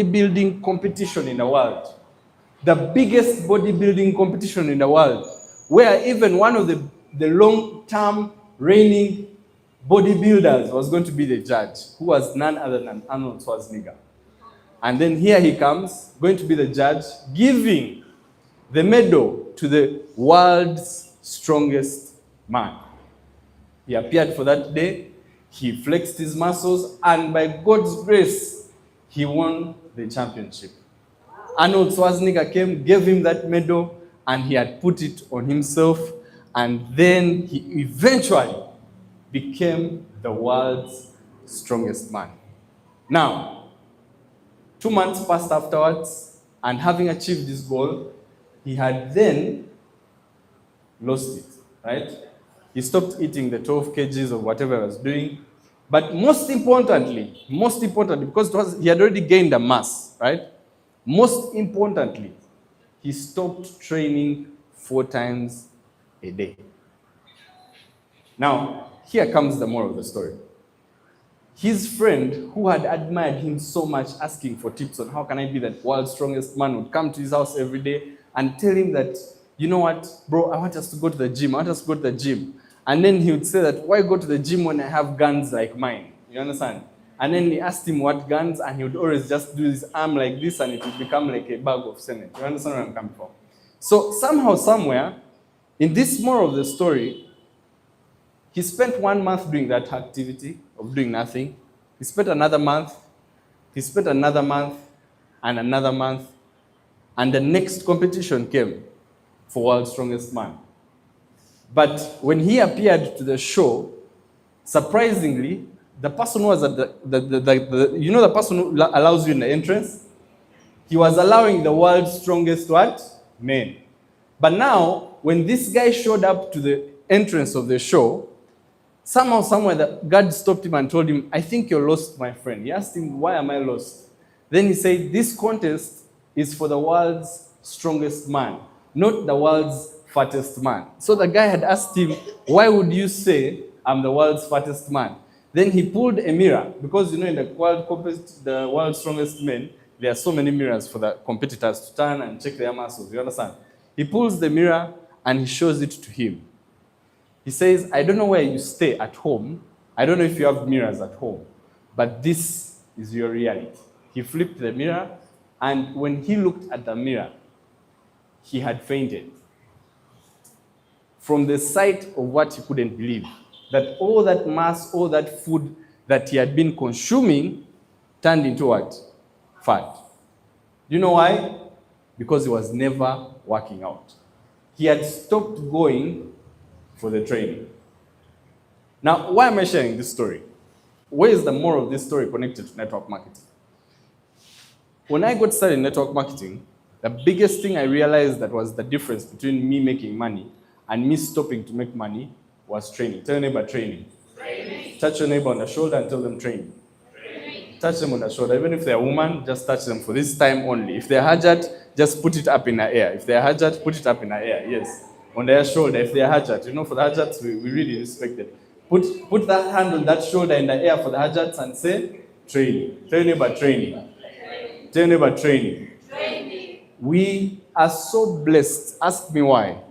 bodybuilding competition in the world. The biggest bodybuilding competition in the world, where even one of the long-term reigning bodybuilders was going to be the judge, who was none other than Arnold Schwarzenegger. And then here he comes, going to be the judge, giving the medal to the world's strongest man. He appeared for that day, he flexed his muscles, and by God's grace, he won the championship. Arnold Schwarzenegger came, gave him that medal, and he had put it on himself, and then he eventually became the world's strongest man. Now, 2 months passed afterwards, and having achieved this goal, he had then lost it, right? He stopped eating the 12 kgs of whatever he was doing. But most importantly, because he had already gained a mass, right? Most importantly, he stopped training 4 times a day. Now, here comes the moral of the story. His friend, who had admired him so much, asking for tips on how can I be the world's strongest man, would come to his house every day and tell him that, you know what, bro, I want us to go to the gym. And then he would say that, why go to the gym when I have guns like mine? You understand? And then he asked him what guns, and he would always just do his arm like this, and it would become like a bag of cement. You understand where I'm coming from? So somehow, somewhere, in this moral of the story, he spent 1 month doing that activity of doing nothing. He spent another month. He spent another month and another month. And the next competition came for World's Strongest Man. But when he appeared to the show, surprisingly, the person who was at the person who allows you in the entrance, he was allowing the world's strongest what? Men. But now, when this guy showed up to the entrance of the show, somehow, somewhere, the guard stopped him and told him, I think you're lost, my friend. He asked him, why am I lost? Then he said, this contest is for the world's strongest man, not the world's fattest man. So the guy had asked him, why would you say I'm the world's fattest man? Then he pulled a mirror, because in the world's strongest men, there are so many mirrors for the competitors to turn and check their muscles. You understand? He pulls the mirror and he shows it to him. He says, I don't know where you stay at home. I don't know if you have mirrors at home, but this is your reality. He flipped the mirror, and when he looked at the mirror, he had fainted from the sight of what he couldn't believe. That all that mass, all that food that he had been consuming turned into what? Fat. Do you know why? Because he was never working out. He had stopped going for the training. Now, why am I sharing this story? Where is the moral of this story connected to network marketing? When I got started in network marketing, the biggest thing I realized that was the difference between me making money and me stopping to make money was training. Tell your neighbor, training. Training. Touch your neighbor on the shoulder and tell them training. Training. Touch them on the shoulder. Even if they're a woman, just touch them for this time only. If they're hajat, just put it up in the air. If they're hajat, put it up in the air. Yes. On their shoulder. If they're hajat. For the hajats, we really respect it. Put that hand on that shoulder in the air for the hajats and say, training. Tell your neighbor, training. Training. Tell your neighbor, training. Training. We are so blessed. Ask me why.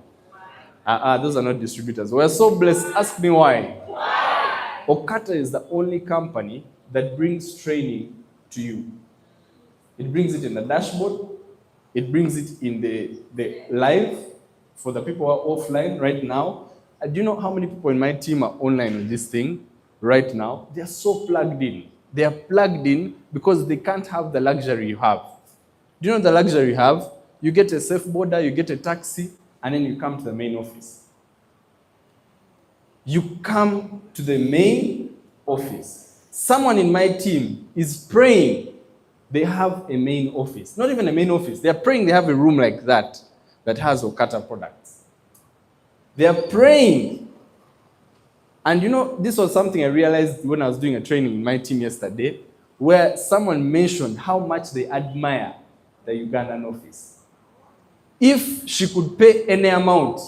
Those are not distributors. We're so blessed. Ask me why. Why? OQATA is the only company that brings training to you. It brings it in the dashboard. It brings it in the live for the people who are offline right now. Do you know how many people in my team are online with this thing right now? They are so plugged in. They are plugged in because they can't have the luxury you have. Do you know the luxury you have? You get a safe border, you get a taxi, and then you come to the main office. You come to the main office. Someone in my team is praying they have a main office. Not even a main office. They are praying they have a room like that has OQATA products. They are praying. And this was something I realized when I was doing a training in my team yesterday, where someone mentioned how much they admire the Ugandan office. If she could pay any amount,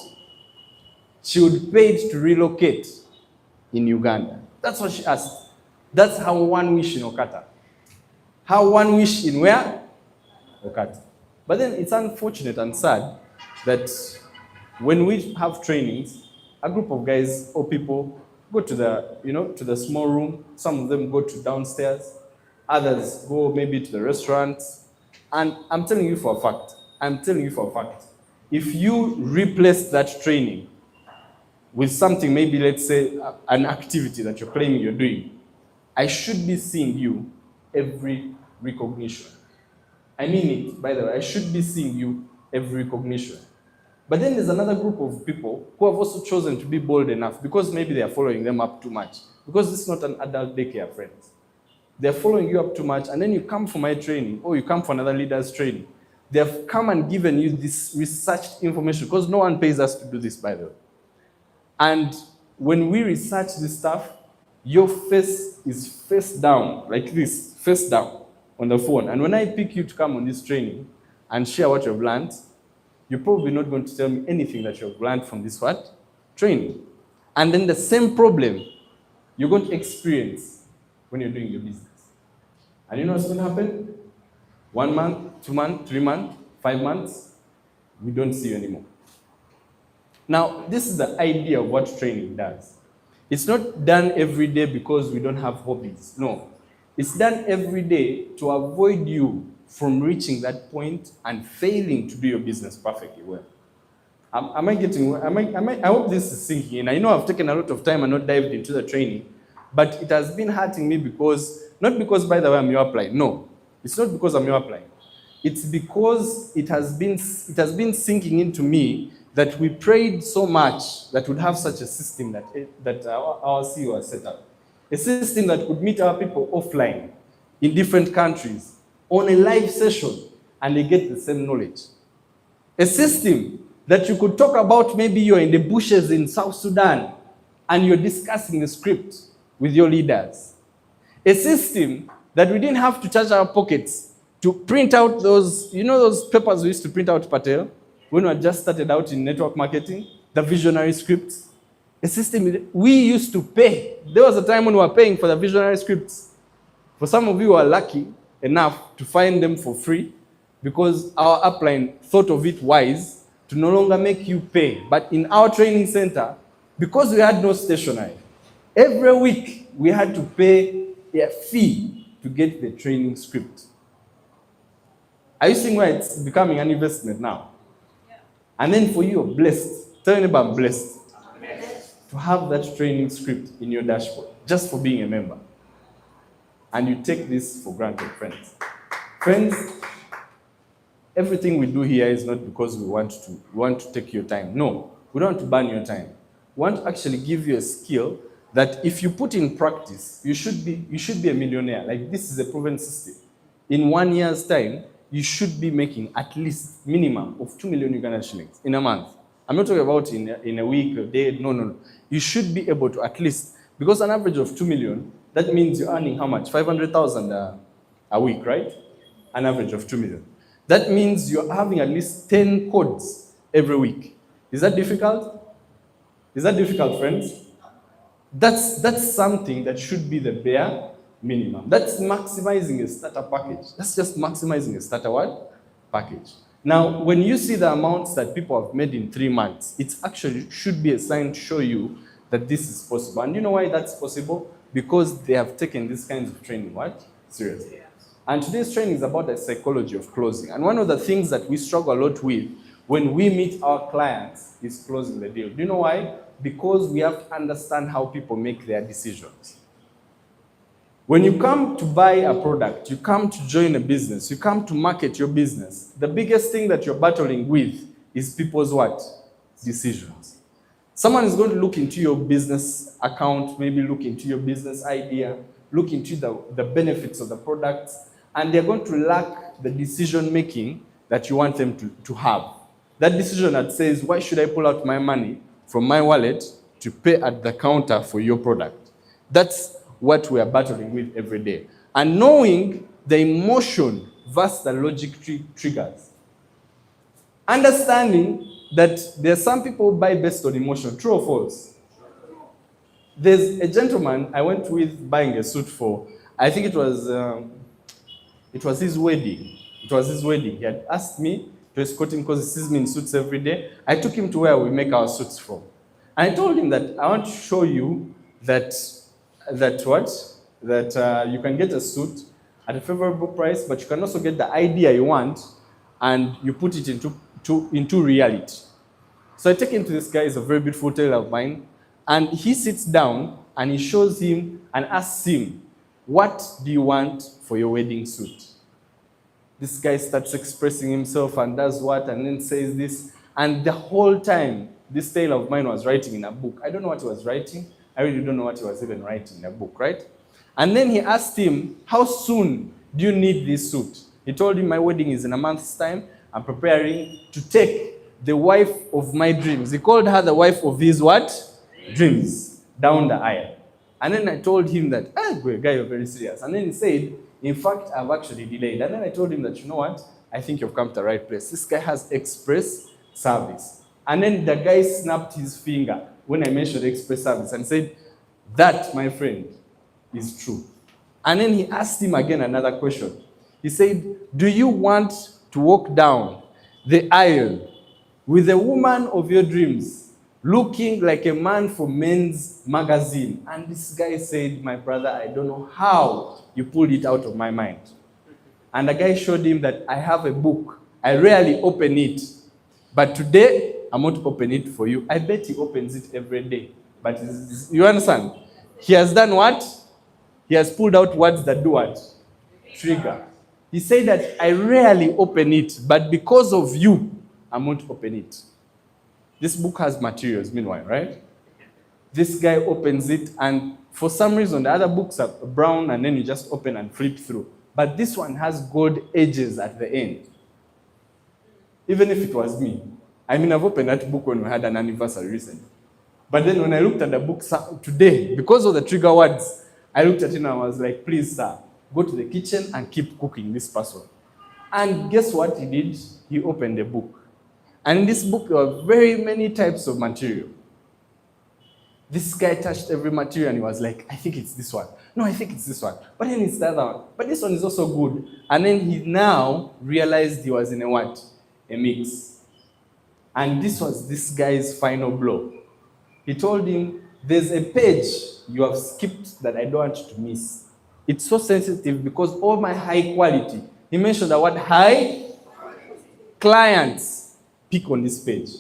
she would pay it to relocate in Uganda. That's what she asked. That's her one wish in OQATA. How one wish in where? OQATA. But then it's unfortunate and sad that when we have trainings, a group of guys or people go to the small room. Some of them go to downstairs. Others go maybe to the restaurants. And I'm telling you for a fact, if you replace that training with something, maybe let's say an activity that you're claiming you're doing, I should be seeing you every recognition. I mean it, by the way, I should be seeing you every recognition. But then there's another group of people who have also chosen to be bold enough because maybe they are following them up too much. Because this is not an adult daycare, friends. They're following you up too much, and then you come for my training, or you come for another leader's training. They have come and given you this researched information, because no one pays us to do this, by the way. And when we research this stuff, your face is face down, like this, face down on the phone. And when I pick you to come on this training and share what you've learned, you're probably not going to tell me anything that you've learned from this what? Training. And then the same problem you're going to experience when you're doing your business. And you know what's going to happen? 1 month, 2 months, 3 months, 5 months, we don't see you anymore. Now, this is the idea of what training does. It's not done every day because we don't have hobbies. No. It's done every day to avoid you from reaching that point and failing to do your business perfectly well. I hope this is sinking in. I know I've taken a lot of time and not dived into the training, but it has been hurting me not because, by the way, I'm your upline. No. It's not because I'm your upline. It's because it has been sinking into me that we prayed so much that we'd have such a system that our CEO has set up. A system that could meet our people offline in different countries on a live session and they get the same knowledge. A system that you could talk about, maybe you're in the bushes in South Sudan and you're discussing the script with your leaders. A system that we didn't have to charge our pockets to print out those papers we used to print out, Patel, when we just started out in network marketing, the visionary scripts. A system we used to pay. There was a time when we were paying for the visionary scripts. For some of you who are lucky enough to find them for free, because our upline thought of it wise to no longer make you pay. But in our training center, because we had no stationery, every week we had to pay a fee to get the training script. Are you seeing why it's becoming an investment now? Yeah. And then for you, you're blessed. Tell anybody I'm blessed. To have that training script in your dashboard, just for being a member. And you take this for granted, friends. Friends, everything we do here is not because we want to take your time. No, we don't want to burn your time. We want to actually give you a skill that if you put in practice, you should be a millionaire. Like, this is a proven system. In 1 year's time, you should be making at least minimum of 2 million Ugandan shillings in a month. I'm not talking about in a week, a day, no. You should be able to at least, because an average of 2 million, that means you're earning how much? 500,000 a week, right? An average of 2 million. That means you're having at least 10 codes every week. Is that difficult? Is that difficult, friends? That's something that should be the bare minimum. That's maximizing a starter package. That's just maximizing a starter what? Package. Now, when you see the amounts that people have made in 3 months, it actually should be a sign to show you that this is possible. And you know why that's possible? Because they have taken these kinds of training, what? Seriously. Yes. And today's training is about the psychology of closing. And one of the things that we struggle a lot with when we meet our clients is closing the deal. Do you know why? Because we have to understand how people make their decisions. When you come to buy a product, you come to join a business, you come to market your business, the biggest thing that you're battling with is people's what? Decisions. Someone is going to look into your business account, maybe look into your business idea, look into the benefits of the products, and they're going to lack the decision making that you want them to have. That decision that says, why should I pull out my money from my wallet to pay at the counter for your product? That's what we are battling with every day. And knowing the emotion versus the logic triggers. Understanding that there are some people who buy based on emotion. True or false? There's a gentleman I went with buying a suit for, I think it was It was his wedding. It was his wedding. He had asked me to escort him because he sees me in suits every day. I took him to where we make our suits from. And I told him that I want to show you that you can get a suit at a favorable price, but you can also get the idea you want and you put it into reality. So I take him to this guy. He's a very beautiful tailor of mine. And he sits down and he shows him and asks him, what do you want for your wedding suit? This guy starts expressing himself and does what, and then says this. And the whole time, this tailor of mine was writing in a book. I don't know what he was writing. I really don't know what he was even writing in a book, right? And then he asked him, how soon do you need this suit? He told him, my wedding is in a month's time. I'm preparing to take the wife of my dreams. He called her the wife of his what? Dreams. Down the aisle. And then I told him that, guy, you're very serious. And then he said, in fact, I've actually delayed. And then I told him that, you know what? I think you've come to the right place. This guy has express service. And then the guy snapped his finger when I mentioned express service and said, that, my friend, is true. And then he asked him again another question. He said, do you want to walk down the aisle with the woman of your dreams, looking like a man from Men's Magazine? And this guy said, my brother, I don't know how you pulled it out of my mind. And the guy showed him that I have a book. I rarely open it. But today, I'm going to open it for you. I bet he opens it every day. But you understand? He has done what? He has pulled out words that do what? Trigger. He said that I rarely open it, but because of you, I'm going to open it. This book has materials, meanwhile, right? This guy opens it, and for some reason, the other books are brown, and then you just open and flip through. But this one has gold edges at the end. Even if it was me. I mean, I've opened that book when we had an anniversary recently. But then when I looked at the book today, because of the trigger words, I looked at it and I was like, please, sir, go to the kitchen and keep cooking this person. And guess what he did? He opened the book. And in this book, there were very many types of material. This guy touched every material and he was like, I think it's this one. No, I think it's this one. But then it's the other one. But this one is also good. And then he now realized he was in a what? A mix. And this was this guy's final blow. He told him, there's a page you have skipped that I don't want you to miss. It's so sensitive because all my high quality, he mentioned the word high clients pick on this page.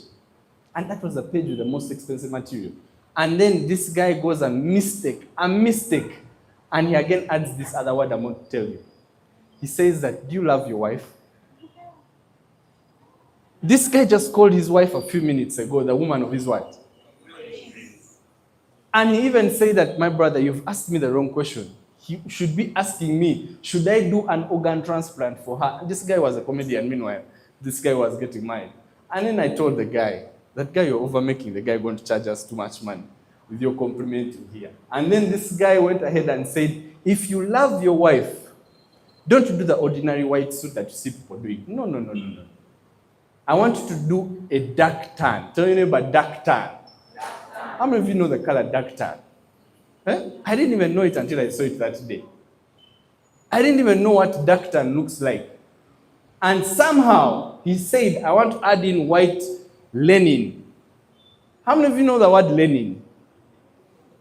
And that was the page with the most expensive material. And then this guy goes and mistake. And he again adds this other word I'm going to tell you. He says that, do you love your wife? This guy just called his wife a few minutes ago, the woman of his wife. And he even said that, my brother, you've asked me the wrong question. He should be asking me, should I do an organ transplant for her? And this guy was a comedian, meanwhile. This guy was getting married. And then I told the guy, that guy you're overmaking, the guy going to charge us too much money with your complimenting here. And then this guy went ahead and said, if you love your wife, don't do the ordinary white suit that you see people doing. No. I want you to do a dark tan. Tell your neighbor, dark tan. How many of you know the color dark tan? I didn't even know it until I saw it that day. I didn't even know what dark tan looks like. And somehow, he said, I want to add in white linen. How many of you know the word linen?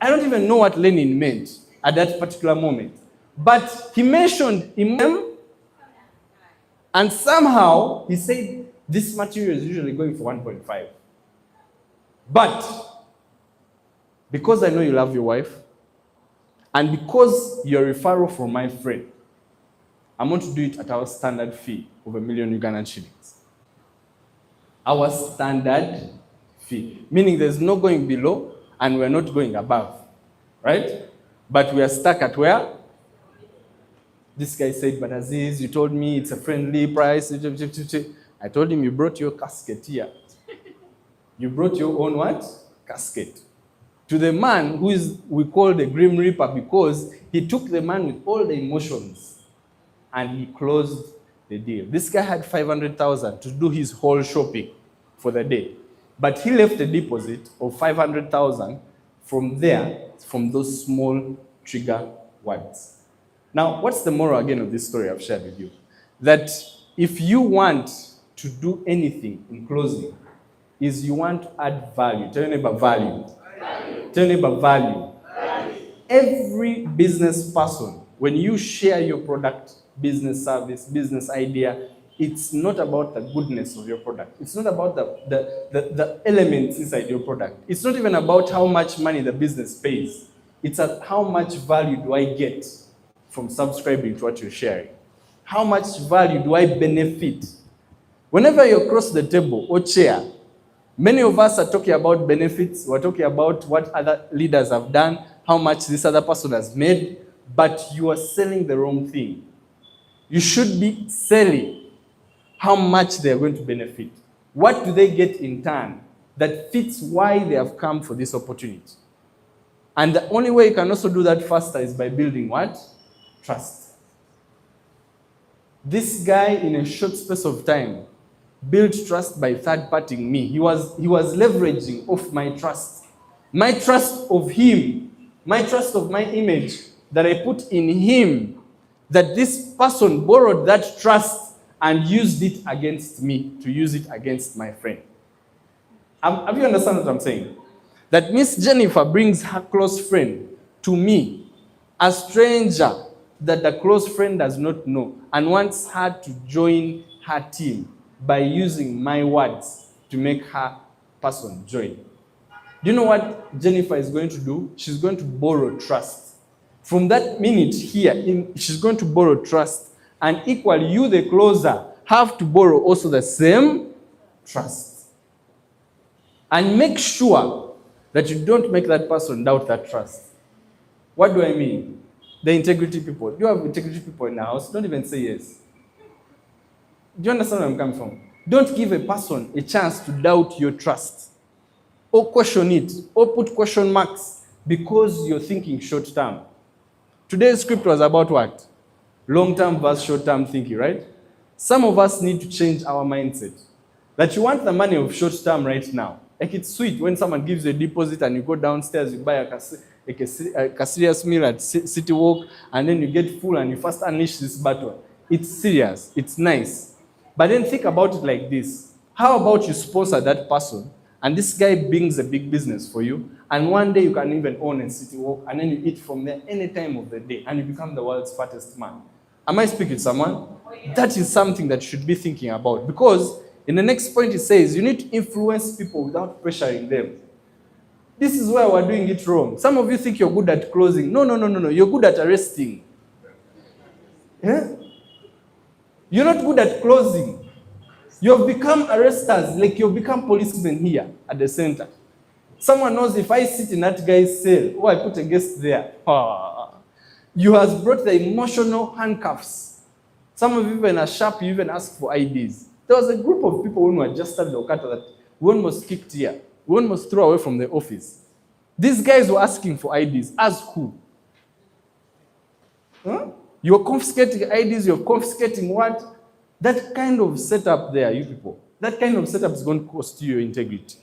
I don't even know what linen meant at that particular moment. But he mentioned him, and somehow, he said, this material is usually going for 1.5. But because I know you love your wife, and because you're a referral from my friend, I'm going to do it at our standard fee of 1 million Ugandan shillings. Our standard fee. Meaning there's no going below, and we're not going above. Right? But we are stuck at where? This guy said, but Aziz, you told me it's a friendly price. I told him, you brought your casket here. You brought your own what? Casket. To the man who we call the Grim Reaper, because he took the man with all the emotions and he closed the deal. This guy had 500,000 to do his whole shopping for the day. But he left a deposit of 500,000 from there, from those small trigger words. Now, what's the moral again of this story I've shared with you? That if you want to do anything in closing, is you want to add value. Tell your neighbor value. Tell your neighbor value. Every business person, when you share your product, business service, business idea, it's not about the goodness of your product. It's not about the elements inside your product. It's not even about how much money the business pays. It's how much value do I get from subscribing to what you're sharing? How much value do I benefit? Whenever you cross the table or chair, many of us are talking about benefits. We're talking about what other leaders have done, how much this other person has made, but you are selling the wrong thing. You should be selling how much they are going to benefit. What do they get in turn that fits why they have come for this opportunity? And the only way you can also do that faster is by building what? Trust. This guy, in a short space of time, built trust by third-partying me. He was leveraging off my trust of him, my trust of my image that I put in him, that this person borrowed that trust and used it against me, to use it against my friend. Have you understand what I'm saying? That Miss Jennifer brings her close friend to me, a stranger that the close friend does not know, and wants her to join her team by using my words to make her person join. Do you know what Jennifer is going to do? She's going to borrow trust. From that minute here, she's going to borrow trust. And equally, you, the closer, have to borrow also the same trust. And make sure that you don't make that person doubt that trust. What do I mean? The integrity people. Do you have integrity people in the house? Don't even say yes. Do you understand where I'm coming from? Don't give a person a chance to doubt your trust, or question it, or put question marks because you're thinking short term. Today's script was about what? Long-term versus short-term thinking, right? Some of us need to change our mindset. That you want the money of short-term right now. Like, it's sweet when someone gives you a deposit and you go downstairs, you buy a serious meal at City Walk, and then you get full and you first unleash this battle. It's serious. It's nice. But then think about it like this. How about you sponsor that person, and this guy brings a big business for you, and one day you can even own a City Walk, and then you eat from there any time of the day, and you become the world's fattest man. Am I speaking to someone? Oh, yeah. That is something that you should be thinking about, because in the next point it says you need to influence people without pressuring them. This is where we're doing it wrong. Some of you think you're good at closing. No. You're good at arresting. Yeah? You're not good at closing. You've become arresters, like you've become policemen here at the center. Someone knows if I sit in that guy's cell, or I put a guest there, you have brought the emotional handcuffs. Some of you even are sharp, you even ask for IDs. There was a group of people when we were just at the OQATA that we almost kicked here. We almost threw away from the office. These guys were asking for IDs. As who? Huh? You're confiscating IDs, you're confiscating what? That kind of setup there, you people, that kind of setup is going to cost you your integrity.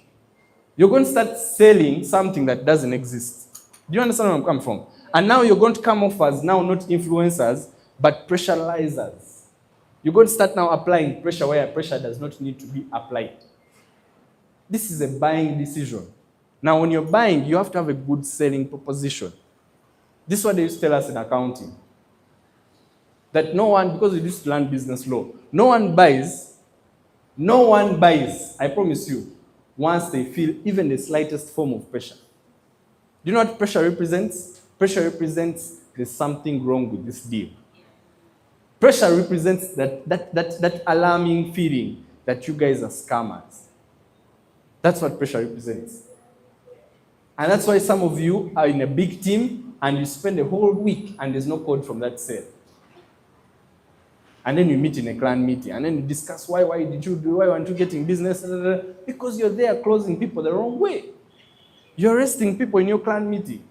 You're going to start selling something that doesn't exist. Do you understand where I'm coming from? And now you're going to come off as now not influencers, but pressurizers. You're going to start now applying pressure where pressure does not need to be applied. This is a buying decision. Now, when you're buying, you have to have a good selling proposition. This is what they used to tell us in accounting. That no one, because we used to learn business law, no one buys, I promise you, once they feel even the slightest form of pressure. Do you know what pressure represents? Pressure represents there's something wrong with this deal. Pressure represents that alarming feeling that you guys are scammers. That's what pressure represents. And that's why some of you are in a big team and you spend a whole week and there's no code from that sale. And then you meet in a clan meeting and then you discuss why did you do, why aren't you getting business? Because you're there closing people the wrong way. You're arresting people in your clan meeting.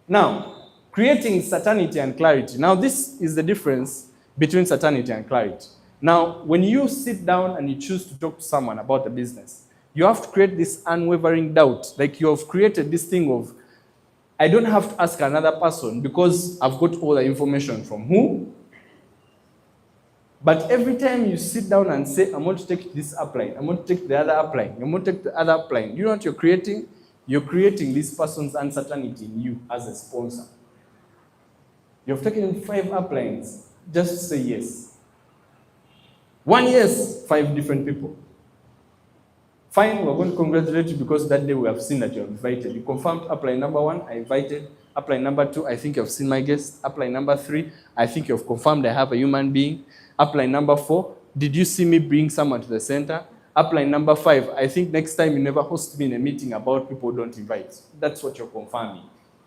Now, creating certainty and clarity. Now, this is the difference between certainty and clarity. Now, when you sit down and you choose to talk to someone about the business, you have to create this unwavering doubt. Like you have created this thing of, I don't have to ask another person because I've got all the information from who? But every time you sit down and say, I'm going to take this upline, I'm going to take the other upline, I'm going to take the other upline, you know what you're creating? You're creating this person's uncertainty in you as a sponsor. You've taken 5 uplines just to say yes. 1 yes, 5 different people. Fine, we're going to congratulate you because that day we have seen that you are invited. You confirmed upline number 1, I invited. Upline number 2, I think you've seen my guest. Upline number 3, I think you've confirmed I have a human being. Upline number 4, did you see me bring someone to the center? Upline number 5, I think next time you never host me in a meeting about people who don't invite. That's what you're confirming.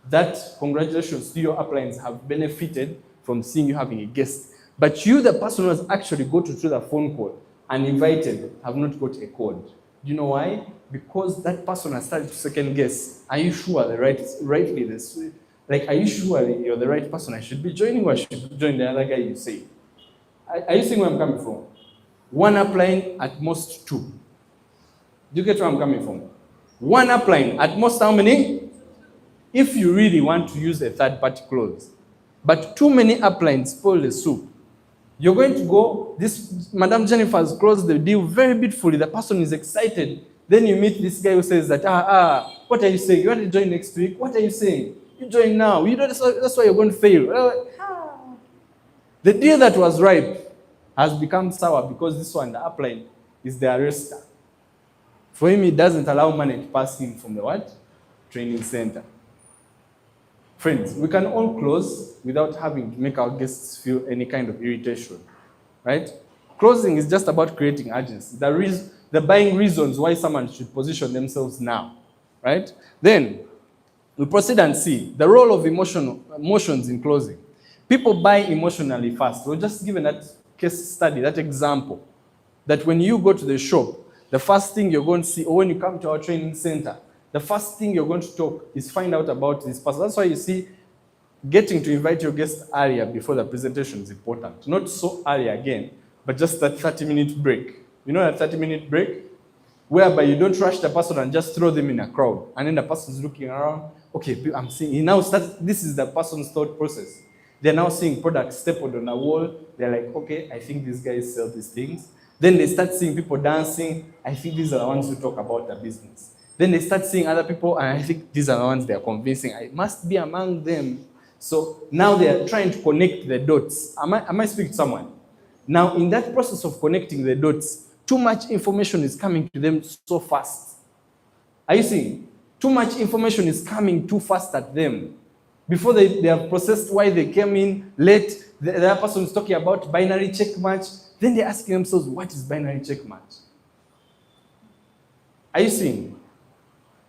That, congratulations to your uplines have benefited from seeing you having a guest. But you, the person who has actually got through the phone call and invited, have not got a code. Do you know why? Because that person has started to second guess. Are you sure are you sure you're the right person I should be joining, or I should join the other guy you say? Are you seeing where I'm coming from? 1 upline, at most 2. Do you get where I'm coming from? 1 upline, at most how many? If you really want to use a third-party clause. But too many uplines spoil the soup. You're going to go, this Madam Jennifer has closed the deal very beautifully. The person is excited. Then you meet this guy who says that, what are you saying? You want to join next week? What are you saying? You join now. You know, that's why you're going to fail. The deal that was ripe has become sour because this one, the upline, is the arrester. For him, it doesn't allow money to pass him from the what? Training center. Friends, we can all close without having to make our guests feel any kind of irritation, right? Closing is just about creating urgency. The buying reasons why someone should position themselves now, right? Then we proceed and see the role of emotions in closing. People buy emotionally fast. We're just given that case study, that example, that when you go to the shop, the first thing you're going to see, or when you come to our training center, the first thing you're going to talk is find out about this person. That's why you see getting to invite your guest earlier before the presentation is important. Not so early again, but just that 30-minute break. You know that 30-minute break? Whereby you don't rush the person and just throw them in a crowd. And then the person's looking around. Okay, I'm seeing, he now starts, this is the person's thought process. They're now seeing products stapled on a wall. They're like, okay, I think these guys sell these things. Then they start seeing people dancing. I think these are the ones who talk about the business. Then they start seeing other people, and I think these are the ones they're convincing. I must be among them. So now they're trying to connect the dots. Am I speaking to someone? Now, in that process of connecting the dots, too much information is coming to them so fast. Are you seeing? Too much information is coming too fast at them. Before they have processed why they came in late, the other person is talking about binary check match. Then they're asking themselves, what is binary check match? Are you seeing?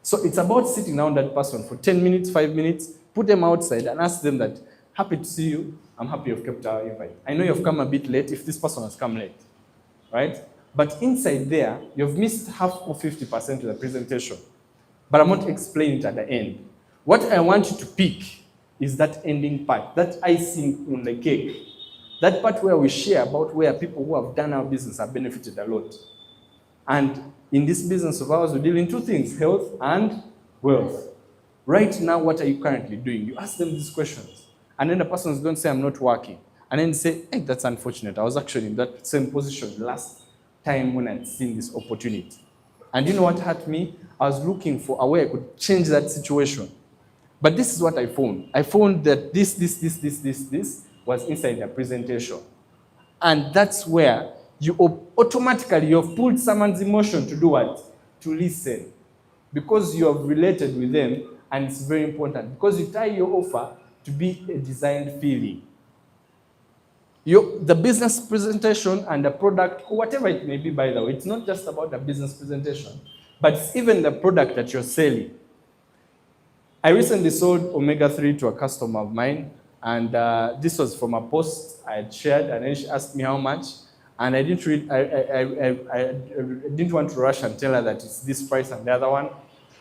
So it's about sitting down that person for 10 minutes, 5 minutes, put them outside and ask them that, happy to see you, I'm happy you've kept our invite. I know you've come a bit late if this person has come late, right? But inside there, you've missed half or 50% of the presentation. But I'm not explaining it at the end. What I want you to pick is that ending part, that icing on the cake, that part where we share about where people who have done our business have benefited a lot. And in this business of ours, we deal in 2 things, health and wealth. Right now, what are you currently doing? You ask them these questions. And then the person is going to say, I'm not working. And then say, hey, that's unfortunate. I was actually in that same position last time when I'd seen this opportunity. And you know what hurt me? I was looking for a way I could change that situation. But this is what I found. I found that this was inside the presentation. And that's where you automatically, you've pulled someone's emotion to do what? To listen. Because you have related with them, and it's very important. Because you tie your offer to be a designed feeling. The business presentation and the product, or whatever it may be, by the way, it's not just about the business presentation, but it's even the product that you're selling. I recently sold omega-3 to a customer of mine, and this was from a post I had shared, and then she asked me how much, and I didn't want to rush and tell her that it's this price and the other one.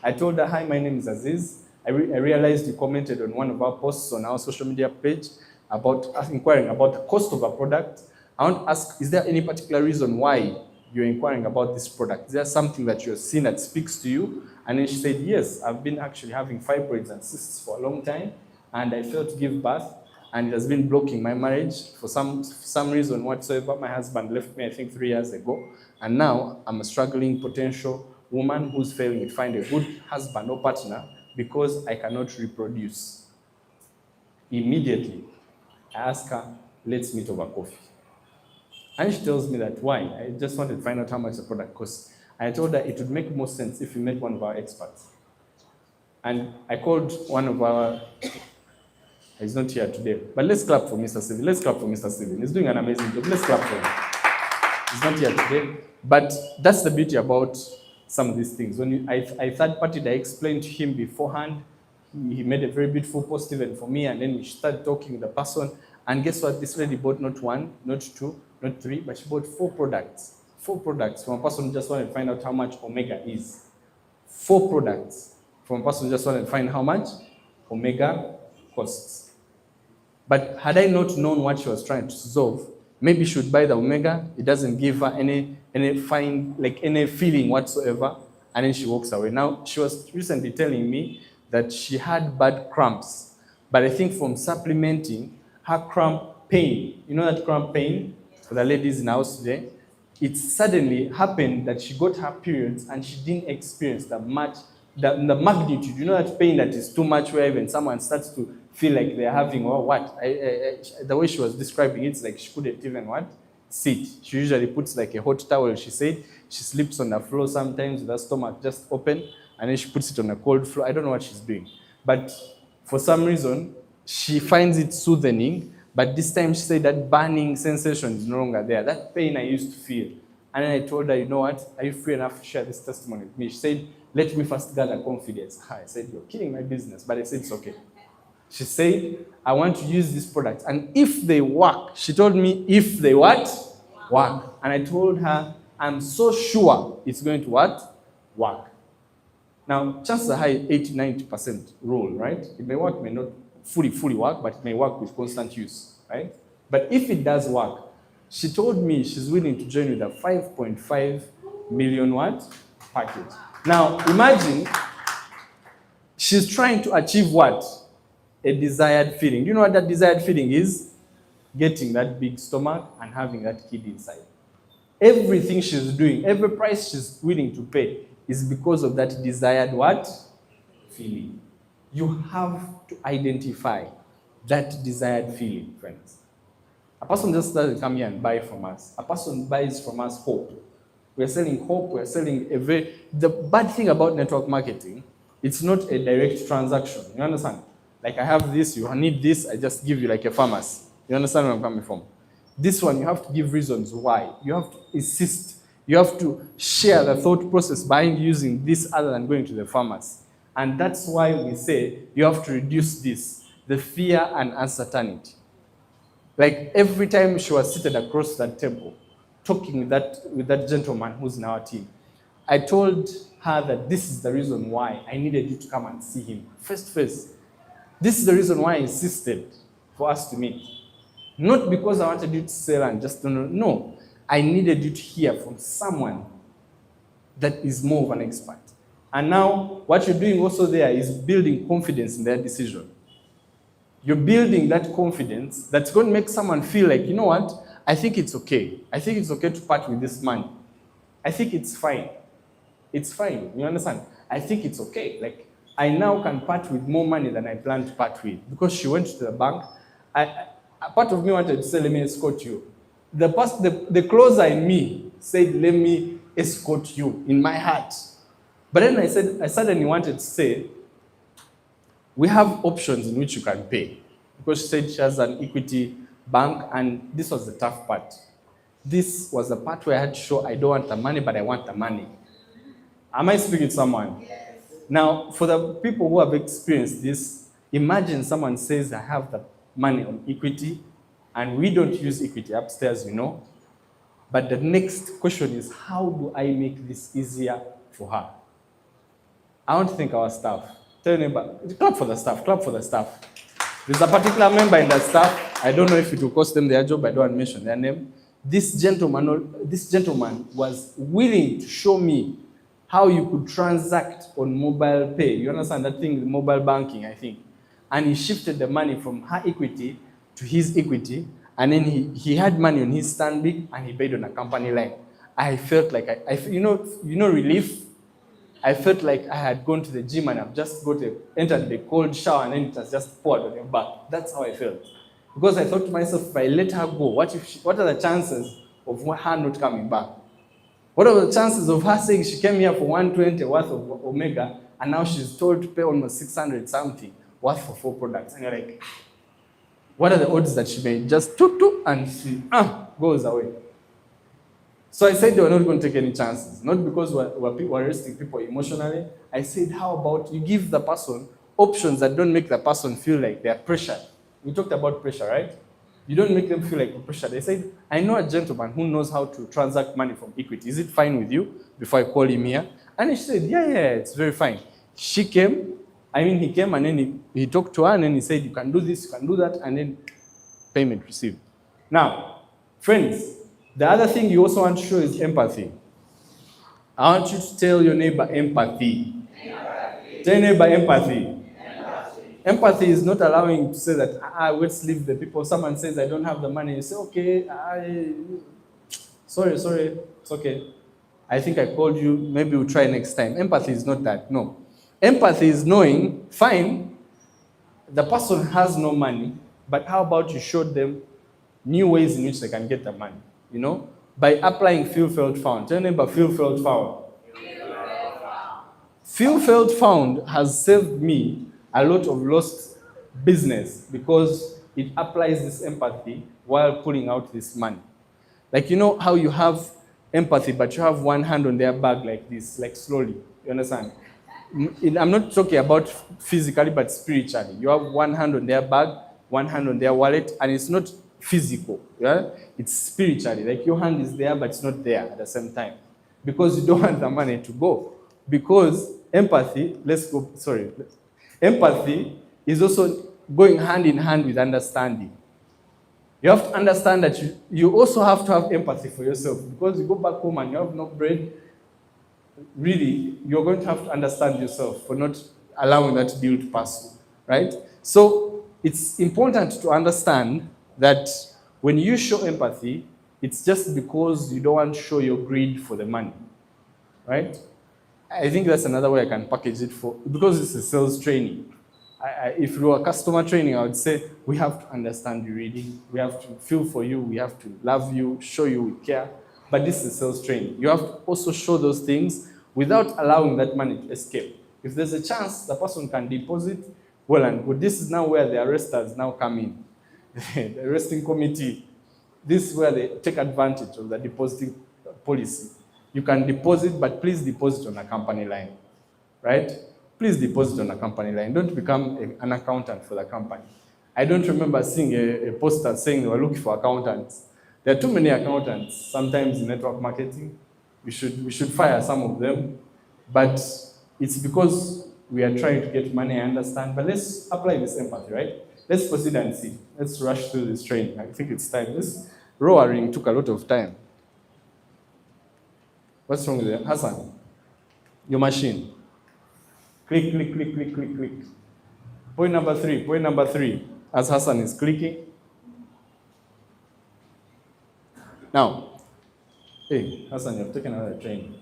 I told her, hi, my name is Aziz. I realized you commented on one of our posts on our social media page about inquiring about the cost of a product. I want to ask, is there any particular reason why you're inquiring about this product. Is there something that you're seeing that speaks to you? And then she said, yes, I've been actually having fibroids and cysts for a long time, and I failed to give birth, and it has been blocking my marriage for some reason whatsoever. My husband left me, I think, 3 years ago, and now I'm a struggling potential woman who's failing to find a good husband or partner because I cannot reproduce. Immediately, I ask her, let's meet over coffee. And she tells me that, why? I just wanted to find out how much the product costs. I told her it would make more sense if we met one of our experts. And I called one of our, he's not here today, but let's clap for Mr. Steven. Let's clap for Mr. Steven. He's doing an amazing job. Let's clap for him. He's not here today. But that's the beauty about some of these things. When I third-partied, I explained to him beforehand. He made a very beautiful post even for me, and then we started talking with the person. And guess what? This lady bought not one, not two, not three, but she bought 4 products. 4 products from a person who just wanted to find out how much omega is. 4 products from a person who just wanted to find how much omega costs. But had I not known what she was trying to solve, maybe she would buy the omega. It doesn't give her any feeling whatsoever, and then she walks away. Now, she was recently telling me that she had bad cramps, but I think from supplementing, her cramp pain, you know that cramp pain for the ladies in the house today, it suddenly happened that she got her periods and she didn't experience the magnitude. You know that pain that is too much where even someone starts to feel like they're having, or what? The way she was describing it, it's like she couldn't even sit. She usually puts like a hot towel, she said. She sleeps on the floor sometimes with her stomach just open, and then she puts it on a cold floor. I don't know what she's doing. But for some reason, she finds it soothing, but this time she said that burning sensation is no longer there. That pain I used to feel. And then I told her, you know what, are you free enough to share this testimony with me? She said, let me first gather confidence. I said, you're killing my business, but I said, it's okay. She said, I want to use this product. And if they work, she told me, if they what? Work. And I told her, I'm so sure it's going to what? Work. Now, chances are high 80-90% rule, right? It may work, may not fully work, but it may work with constant use, right? But if it does work, she told me she's willing to join with a 5.5 million package. Now, imagine she's trying to achieve what? A desired feeling. Do you know what that desired feeling is? Getting that big stomach and having that kid inside. Everything she's doing, every price she's willing to pay is because of that desired what? Feeling. You have to identify that desired feeling, friends. A person just doesn't come here and buy from us. A person buys from us hope. We're selling hope, we're selling the bad thing about network marketing, it's not a direct transaction. You understand? Like I have this, you need this, I just give you like a pharmacy. You understand where I'm coming from? This one, you have to give reasons why. You have to insist. You have to share the thought process behind using this other than going to the pharmacy. And that's why we say you have to reduce this, the fear and uncertainty. Like every time she was seated across that table, talking with that gentleman who's in our team, I told her that this is the reason why I needed you to come and see him face to face. This is the reason why I insisted for us to meet. Not because I wanted you to sell and just no. I needed you to hear from someone that is more of an expert. And now what you're doing also there is building confidence in their decision. You're building that confidence that's going to make someone feel like, you know what? I think it's okay. I think it's okay to part with this money. I think it's fine. It's fine. You understand? I think it's okay. Like, I now can part with more money than I planned to part with. Because she went to the bank. A part of me wanted to say, let me escort you. The closer in me said, let me escort you in my heart. But then I suddenly wanted to say, we have options in which you can pay. Because she said she has an equity bank, and this was the tough part. This was the part where I had to show I don't want the money, but I want the money. Am I speaking to someone? Yes. Now, for the people who have experienced this, imagine someone says, I have the money on equity, and we don't use equity upstairs, you know. But the next question is, how do I make this easier for her? I want to thank our staff. Tell your neighbor, clap for the staff, clap for the staff. There's a particular member in the staff. I don't know if it will cost them their job. I don't want to mention their name. this gentleman was willing to show me how you could transact on mobile pay. You understand that thing, mobile banking, I think. And he shifted the money from her equity to his equity, and then he had money on his Stanbic and he paid on a company line. I felt like relief. I felt like I had gone to the gym and I've just entered the cold shower and then it has just poured on your back. That's how I felt. Because I thought to myself, if I let her go, what are the chances of her not coming back? What are the chances of her saying she came here for 120 worth of Omega and now she's told to pay almost 600 something worth for 4 products? And you're like, what are the odds that she may just toot and she goes away? So I said they were not going to take any chances. Not because we're arresting people emotionally. I said, how about you give the person options that don't make the person feel like they're pressured. We talked about pressure, right? You don't make them feel like pressure. They said, I know a gentleman who knows how to transact money from equity. Is it fine with you? Before I call him here. And he said, yeah, it's very fine. He came and then he talked to her and then he said, you can do this, you can do that, and then payment received. Now, friends, the other thing you also want to show is empathy. I want you to tell your neighbor empathy. Tell your neighbor empathy. Empathy is not allowing you to say that, let's leave the people. Someone says, I don't have the money. You say, okay, sorry, it's okay. I think I called you, maybe we'll try next time. Empathy is not that, no. Empathy is knowing, fine, the person has no money, but how about you show them new ways in which they can get the money, by applying feel, felt, found. Tell your neighbor, feel, felt, found. Feel, felt, found has saved me a lot of lost business because it applies this empathy while pulling out this money. Like, how you have empathy, but you have one hand on their bag like this, like slowly. You understand? I'm not talking about physically, but spiritually. You have one hand on their bag, one hand on their wallet, and it's not physical. Yeah? It's spiritually. Like your hand is there, but it's not there at the same time. Because you don't want the money to go. Because empathy is also going hand in hand with understanding. You have to understand that you also have to have empathy for yourself. Because you go back home and you have no bread, really, you're going to have to understand yourself for not allowing that bill to pass you, right? So it's important to understand that when you show empathy, it's just because you don't want to show your greed for the money, right? I think that's another way I can package it because it's a sales training. If you were customer training, I would say we have to understand you really. We have to feel for you. We have to love you, show you we care. But this is sales training. You have to also show those things without allowing that money to escape. If there's a chance the person can deposit, well and good. This is now where the arresters now come in. The arresting committee, this is where they take advantage of the depositing policy. You can deposit, but please deposit on a company line, right? Please deposit on a company line. Don't become an accountant for the company. I don't remember seeing a poster saying they were looking for accountants. There are too many accountants, sometimes in network marketing. We should fire some of them. But it's because we are trying to get money, I understand. But let's apply this empathy, right? Let's proceed and see. Let's rush through this training. I think it's time. This rowing took a lot of time. What's wrong with it? Hassan, your machine. Click, click, click, click, click, click. Point number three. As Hassan is clicking. Now, hey, Hassan, you've taken another training.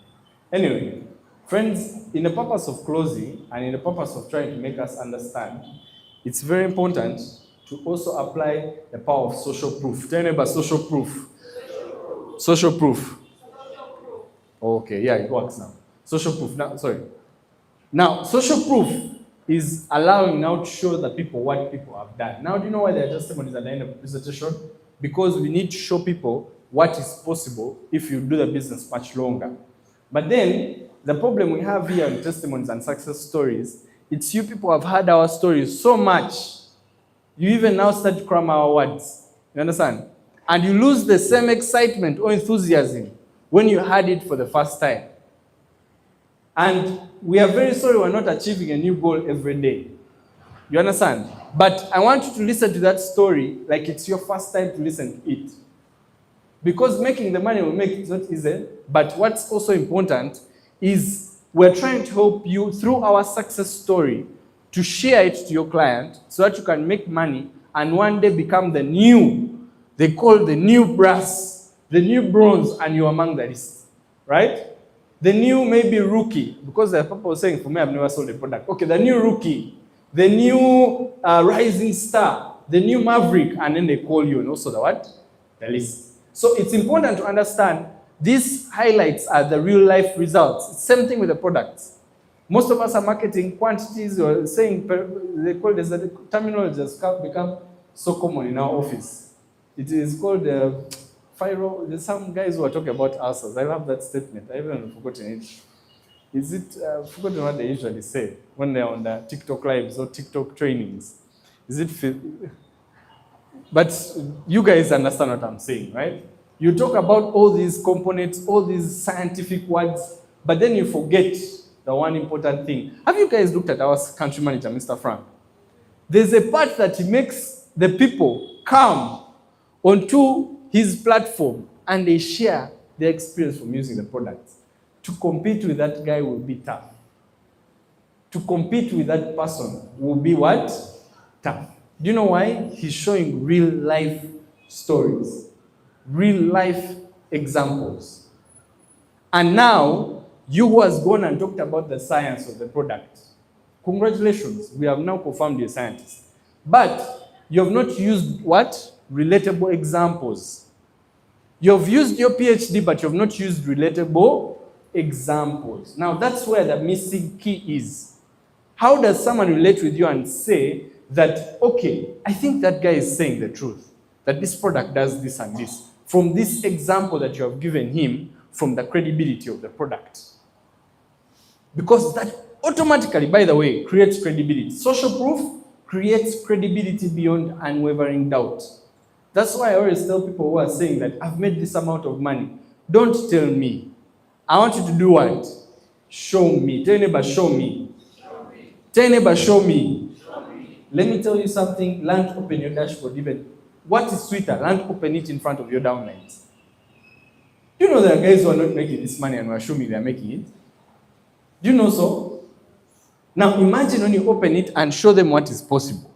Anyway, friends, in the purpose of closing and in the purpose of trying to make us understand, it's very important to also apply the power of social proof. Tell me about social proof. Social proof. Okay, yeah, it works now. Social proof. Now, social proof is allowing now to show the people what people have done. Now, do you know why there are testimonies at the end of the presentation? Because we need to show people what is possible if you do the business much longer. But then, the problem we have here in testimonies and success stories, it's you people have heard our stories so much, you even now start to cram our words. You understand? And you lose the same excitement or enthusiasm when you heard it for the first time. And we are very sorry we're not achieving a new goal every day. You understand? But I want you to listen to that story like it's your first time to listen to it. Because making the money will make it not easy. But what's also important is we're trying to help you through our success story to share it to your client so that you can make money and one day become the new, they call the new brass, the new bronze, and you're among the list, right? The new maybe rookie, because there are people saying, for me, I've never sold a product. Okay, the new rookie, the new rising star, the new maverick, and then they call you, and also the what? The list. So it's important to understand these highlights are the real life results. Same thing with the products. Most of us are marketing quantities or saying, they call this, the terminology has become so common in our office. It is called Firo. There's some guys who are talking about ulcers. I love that statement. I haven't forgotten it. Is it, forgotten what they usually say when they're on the TikTok lives or TikTok trainings. Is it, but you guys understand what I'm saying, right? You talk about all these components, all these scientific words, but then you forget the one important thing. Have you guys looked at our country manager, Mr. Frank? There's a part that he makes the people come onto his platform and they share their experience from using the products. To compete with that guy will be tough. To compete with that person will be what? Tough. Do you know why? He's showing real life stories, real life examples. And now, you who has gone and talked about the science of the product, congratulations, we have now confirmed you're a scientist. But you have not used what? Relatable examples. You have used your PhD, but you have not used relatable examples. Now, that's where the missing key is. How does someone relate with you and say that, okay, I think that guy is saying the truth, that this product does this and this, from this example that you have given him, from the credibility of the product? Because that automatically, by the way, creates credibility. Social proof creates credibility beyond unwavering doubt. That's why I always tell people who are saying that I've made this amount of money. Don't tell me. I want you to do what? Show me. Tell your neighbor, show me. Tell your neighbor, show me. Let me tell you something. Learn to open your dashboard even. What is sweeter? Learn to open it in front of your downlines. Do you know there are guys who are not making this money and who are showing me they are making it? Do you know so? Now imagine when you open it and show them what is possible.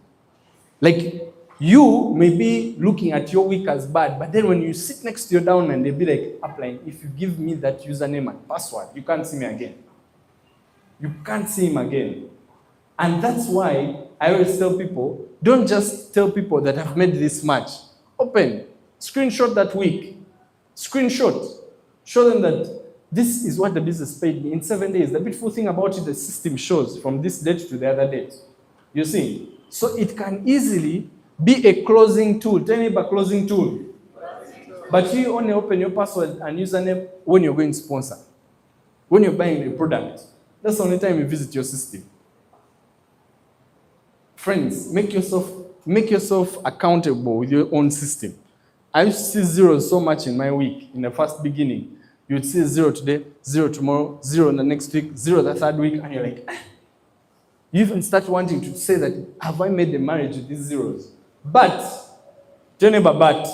Like, you may be looking at your week as bad, but then when you sit next to your downline, they'll be like, upline, if you give me that username and password, you can't see me again. You can't see him again. And that's why I always tell people, don't just tell people that I've made this much. Open, screenshot that week. Screenshot. Show them that this is what the business paid me in 7 days. The beautiful thing about it, the system shows from this date to the other date. You see? So it can easily be a closing tool. Tell me about closing tool. But you only open your password and username when you're going to sponsor. When you're buying a product. That's the only time you visit your system. Friends, make yourself accountable with your own system. I used to see zeros so much in my week in the first beginning. You'd see 0 today, 0 tomorrow, 0 in the next week, 0 the third week, and you're like, ah. You even start wanting to say that, have I made a marriage with these zeros? But, tell me about but.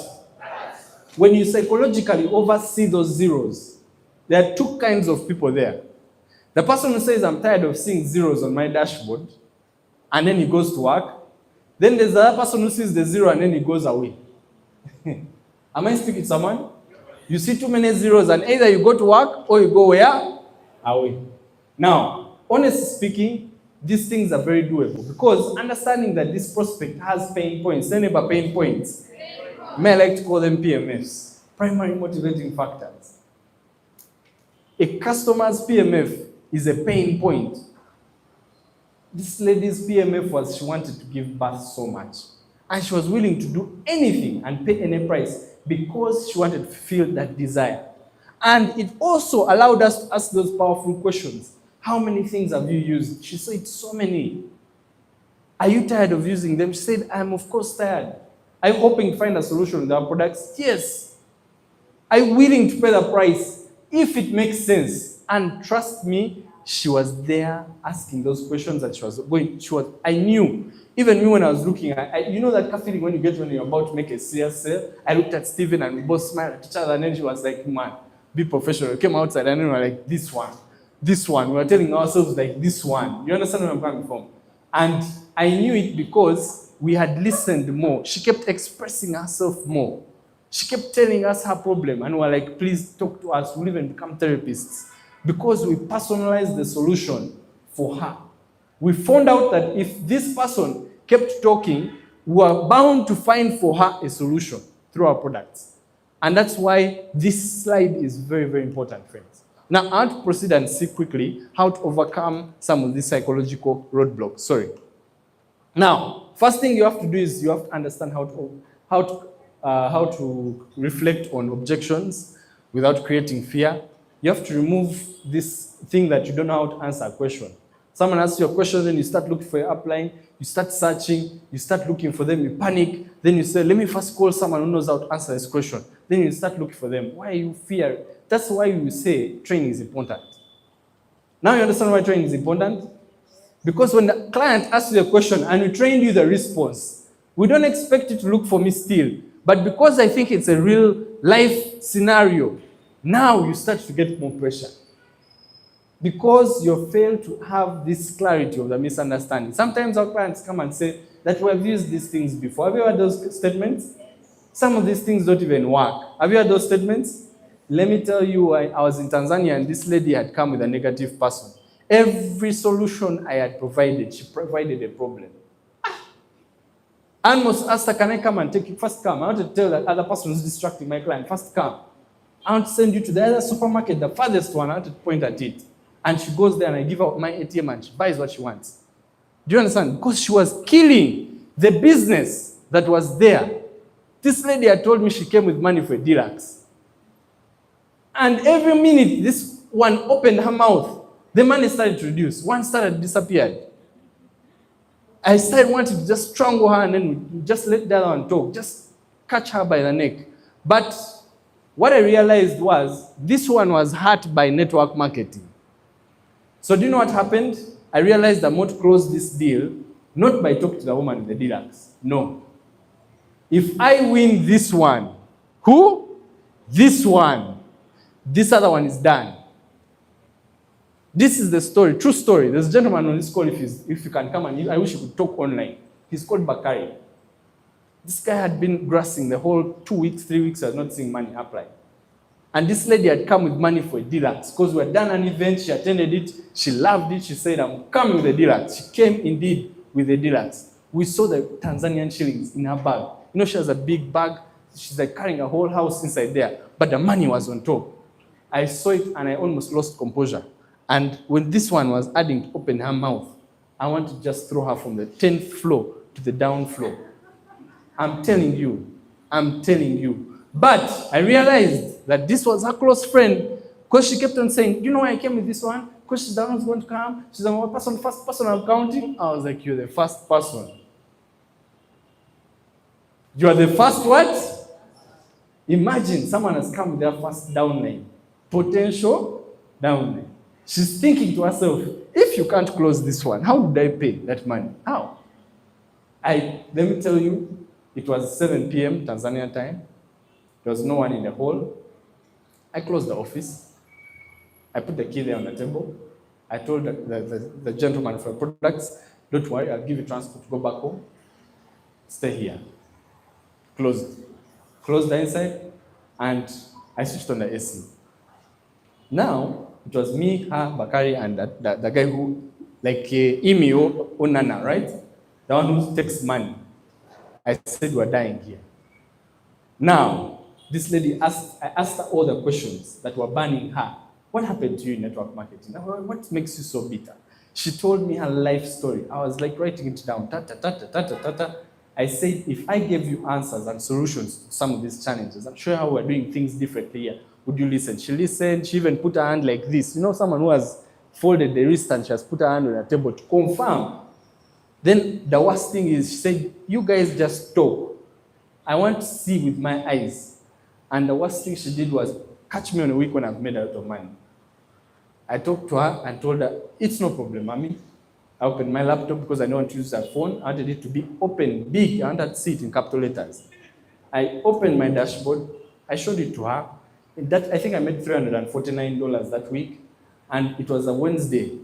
When you psychologically oversee those zeros, there are two kinds of people there. The person who says, I'm tired of seeing zeros on my dashboard, and then he goes to work. Then there's the other person who sees the 0 and then he goes away. Am I speaking to someone? You see too many zeros and either you go to work or you go where? Away. Now, honestly speaking, these things are very doable because understanding that this prospect has pain points, then about pain points. May I like to call them PMFs, primary motivating factors. A customer's PMF is a pain point. This lady's PMF was she wanted to give birth so much. And she was willing to do anything and pay any price because she wanted to feel that desire. And it also allowed us to ask those powerful questions. How many things have you used? She said, so many. Are you tired of using them? She said, I'm of course tired. Are you hoping to find a solution with our products? Yes. Are you willing to pay the price if it makes sense And trust me, she was there asking those questions that I knew. Even me when I was looking, you know that feeling when you get when you're about to make a serious sale? I looked at Steven and we both smiled at each other, and then she was like, man, be professional. We came outside and then we were like, this one. We were telling ourselves like, this one. You understand where I'm coming from? And I knew it because we had listened more. She kept expressing herself more. She kept telling us her problem, and we were like, please talk to us. We'll even become therapists. Because we personalized the solution for her. We found out that if this person kept talking, we were bound to find for her a solution through our products. And that's why this slide is very, very important, friends. Now, I want to proceed and see quickly how to overcome some of these psychological roadblocks. Sorry. Now, first thing you have to do is you have to understand how to reflect on objections without creating fear. You have to remove this thing that you don't know how to answer a question. Someone asks you a question, then you start looking for your upline, you start searching, you start looking for them, you panic, then you say, let me first call someone who knows how to answer this question. Then you start looking for them. Why you fear? That's why you say training is important. Now you understand why training is important? Because when the client asks you a question and we trained you the response, we don't expect you to look for me still. But because I think it's a real life scenario, now you start to get more pressure. Because you fail to have this clarity of the misunderstanding. Sometimes our clients come and say that we have used these things before. Have you heard those statements? Some of these things don't even work. Have you heard those statements? Let me tell you, I was in Tanzania and this lady had come with a negative person. Every solution I had provided, she provided a problem. I almost asked her, can I come and take you? First come. I want to tell that other person who's distracting my client, first come. I want to send you to the other supermarket, the farthest one. I want to point at it. And she goes there and I give her my ATM and she buys what she wants. Do you understand? Because she was killing the business that was there. This lady had told me she came with money for a deluxe. And every minute this one opened her mouth, the money started to reduce. One started disappeared. I started wanting to just strangle her and then just let the other one talk. Just catch her by the neck. But what I realized was this one was hurt by network marketing. So do you know what happened? I realized I'm not close this deal, not by talking to the woman with the deluxe. No. If I win this one, who? This one. This other one is done. This is the story, true story. There's a gentleman on this call, if you can come and I wish you could talk online. He's called Bakari. This guy had been grassing the whole 2 weeks, 3 weeks, I was not seeing money apply. And this lady had come with money for a deluxe because we had done an event, she attended it, she loved it, she said, I'm coming with a deluxe. She came indeed with a deluxe. We saw the Tanzanian shillings in her bag. You know, she has a big bag, she's like carrying a whole house inside there, but the money was on top. I saw it and I almost lost composure. And when this one was adding to open her mouth, I want to just throw her from the 10th floor to the down floor. I'm telling you. But I realized that this was her close friend because she kept on saying, you know why I came with this one? Because she's the one who's going to come. She's the first person I'm counting. I was like, you're the first person. You are the first what? Imagine someone has come with their first downline. Potential downline. She's thinking to herself, if you can't close this one, how would I pay that money? How? Let me tell you, it was 7 p.m. Tanzania time. There was no one in the hall. I closed the office. I put the key there on the table. I told the gentleman for the products, don't worry, I'll give you transport to go back home. Stay here. Closed the inside, and I switched on the AC. Now, it was me, her, Bakari, and the guy who, like Imi Onana, right? The one who takes money. I said, we're dying here. Now, this lady I asked her all the questions that were burning her. What happened to you in network marketing? What makes you so bitter? She told me her life story. I was like writing it down. I said, if I gave you answers and solutions to some of these challenges, I'm sure how we're doing things differently here. Would you listen? She listened. She even put her hand like this. You know, someone who has folded the wrist and she has put her hand on the table to confirm. Then the worst thing is, she said, you guys just talk. I want to see with my eyes. And the worst thing she did was catch me on a week when I've made a lot of money. I talked to her and told her, it's no problem, mommy. I opened my laptop because I don't want to use her phone. I wanted it to be open, big. I wanted to see it in capital letters. I opened my dashboard. I showed it to her. I think I made $349 that week. And it was a Wednesday.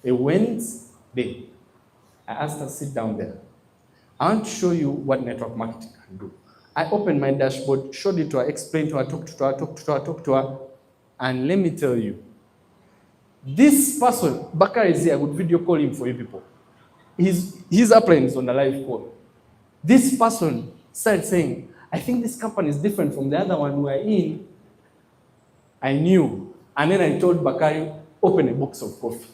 A Wednesday. I asked her, sit down there. I want to show you what network marketing can do. I opened my dashboard, showed it to her, explained to her, talked to her. And let me tell you, this person, Bakar is here, I would video call him for you people. His upline is on the live call. This person started saying, I think this company is different from the other one we are in. I knew. And then I told Bakari, open a box of coffee.